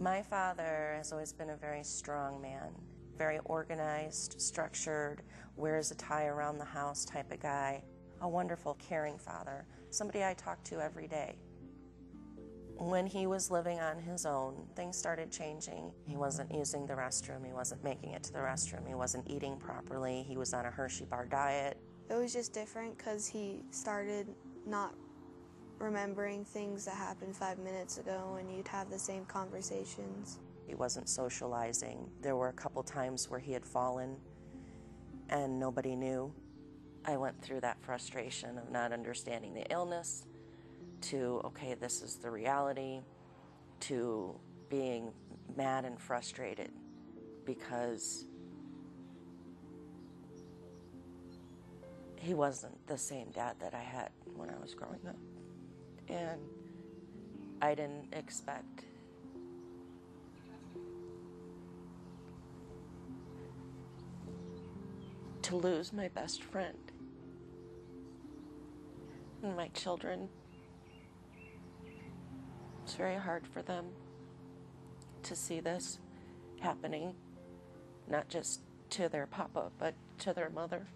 My father has always been a very strong man, very organized, structured, wears a tie around the house type of guy. A wonderful, caring father, somebody I talk to every day. When he was living on his own, things started changing. He wasn't using the restroom, he wasn't making it to the restroom, he wasn't eating properly, he was on a Hershey bar diet. It was just different because he started not remembering things that happened 5 minutes ago, and you'd have the same conversations. He wasn't socializing. There were a couple times where he had fallen and nobody knew. I went through that frustration of not understanding the illness, to, okay, this is the reality, to being mad and frustrated because he wasn't the same dad that I had when I was growing up. And I didn't expect to lose my best friend and my children. It's very hard for them to see this happening, not just to their papa, but to their mother.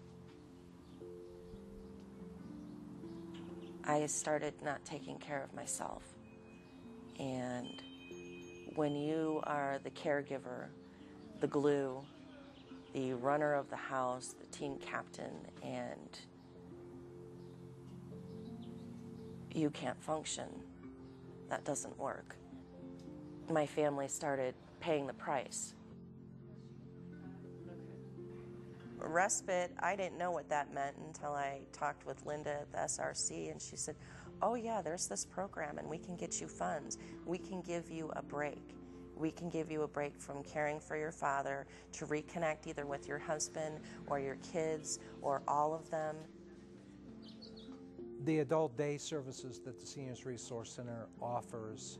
I started not taking care of myself. And when you are the caregiver, the glue, the runner of the house, the team captain, and you can't function, that doesn't work. My family started paying the price. Respite, I didn't know what that meant until I talked with Linda at the SRC, and she said, oh yeah, there's this program and we can get you funds. We can give you a break. We can give you a break from caring for your father to reconnect either with your husband or your kids or all of them. The adult day services that the Seniors Resource Center offers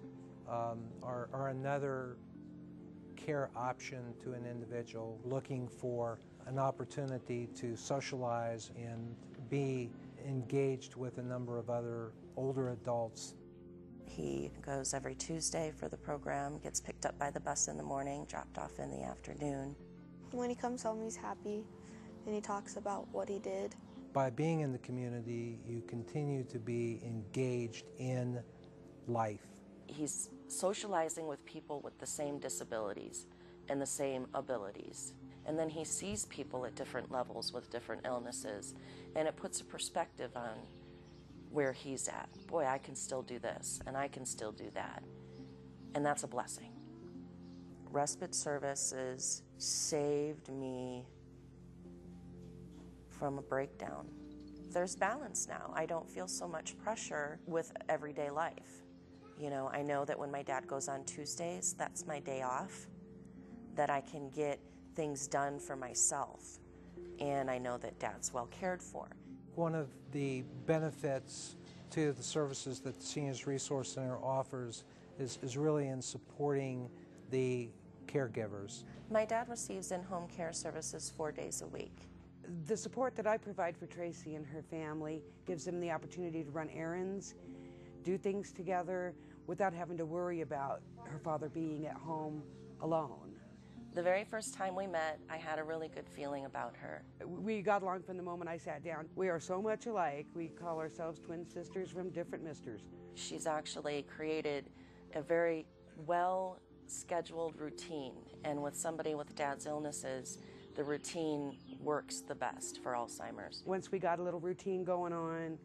are another care option to an individual looking for an opportunity to socialize and be engaged with a number of other older adults. He goes every Tuesday for the program, gets picked up by the bus in the morning, dropped off in the afternoon. When he comes home, he's happy, and he talks about what he did. By being in the community, you continue to be engaged in life. He's socializing with people with the same disabilities and the same abilities. And then he sees people at different levels with different illnesses, and it puts a perspective on where he's at. Boy, I can still do this, and I can still do that. And that's a blessing. Respite services saved me from a breakdown. There's balance now. I don't feel so much pressure with everyday life. You know, I know that when my dad goes on Tuesdays, that's my day off, that I can get things done for myself. And I know that Dad's well cared for. One of the benefits to the services that the Seniors Resource Center offers is really in supporting the caregivers. My dad receives in-home care services 4 days a week. The support that I provide for Tracy and her family gives them the opportunity to run errands, do things together without having to worry about her father being at home alone. The very first time we met, I had a really good feeling about her. We got along from the moment I sat down. We are so much alike. We call ourselves twin sisters from different misters. She's actually created a very well-scheduled routine, and with somebody with Dad's illnesses, the routine works the best for Alzheimer's. Once we got a little routine going on,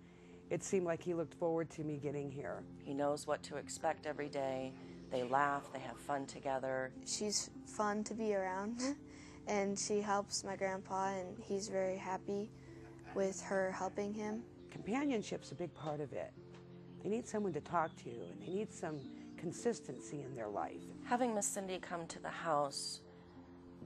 it seemed like he looked forward to me getting here. He knows what to expect every day. They laugh, they have fun together. She's fun to be around, and she helps my grandpa, and he's very happy with her helping him. Companionship's a big part of it. They need someone to talk to, and they need some consistency in their life. Having Miss Cindy come to the house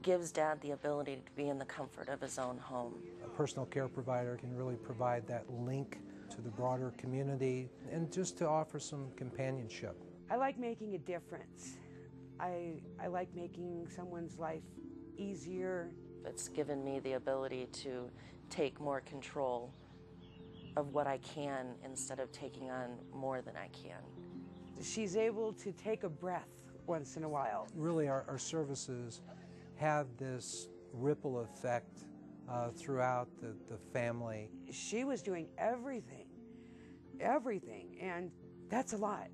gives Dad the ability to be in the comfort of his own home. A personal care provider can really provide that link to the broader community and just to offer some companionship. I like making a difference. I like making someone's life easier. It's given me the ability to take more control of what I can instead of taking on more than I can. She's able to take a breath once in a while. Really, our services have this ripple effect throughout the family. She was doing everything, and that's a lot.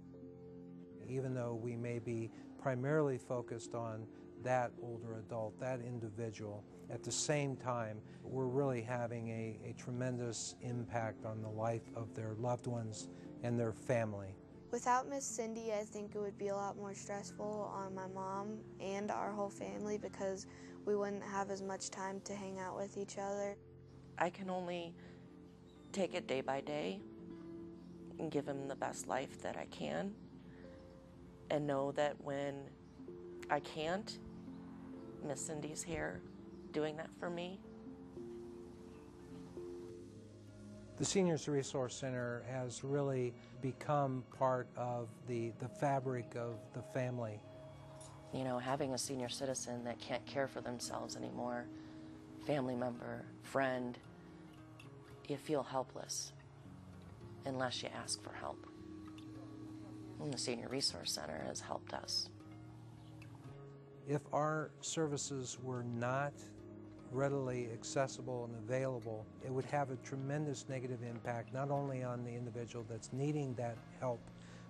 Even though we may be primarily focused on that older adult, that individual, at the same time, we're really having a tremendous impact on the life of their loved ones and their family. Without Miss Cindy, I think it would be a lot more stressful on my mom and our whole family because we wouldn't have as much time to hang out with each other. I can only take it day by day and give him the best life that I can, and know that when I can't, Miss Cindy's here doing that for me. The Seniors Resource Center has really become part of the fabric of the family. You know, having a senior citizen that can't care for themselves anymore, family member, friend, you feel helpless unless you ask for help. And the Senior Resource Center has helped us. If our services were not readily accessible and available, it would have a tremendous negative impact not only on the individual that's needing that help,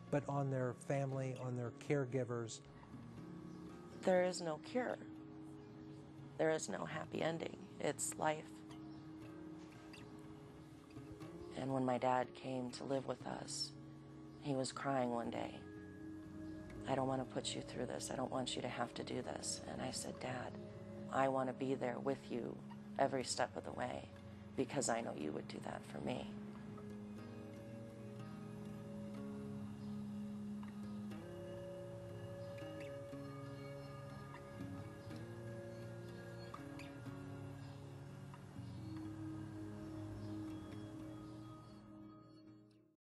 but on their family, on their caregivers. There is no cure. There is no happy ending. It's life. And when my dad came to live with us, he was crying one day. I don't want to put you through this. I don't want you to have to do this. And I said, Dad, I want to be there with you every step of the way because I know you would do that for me.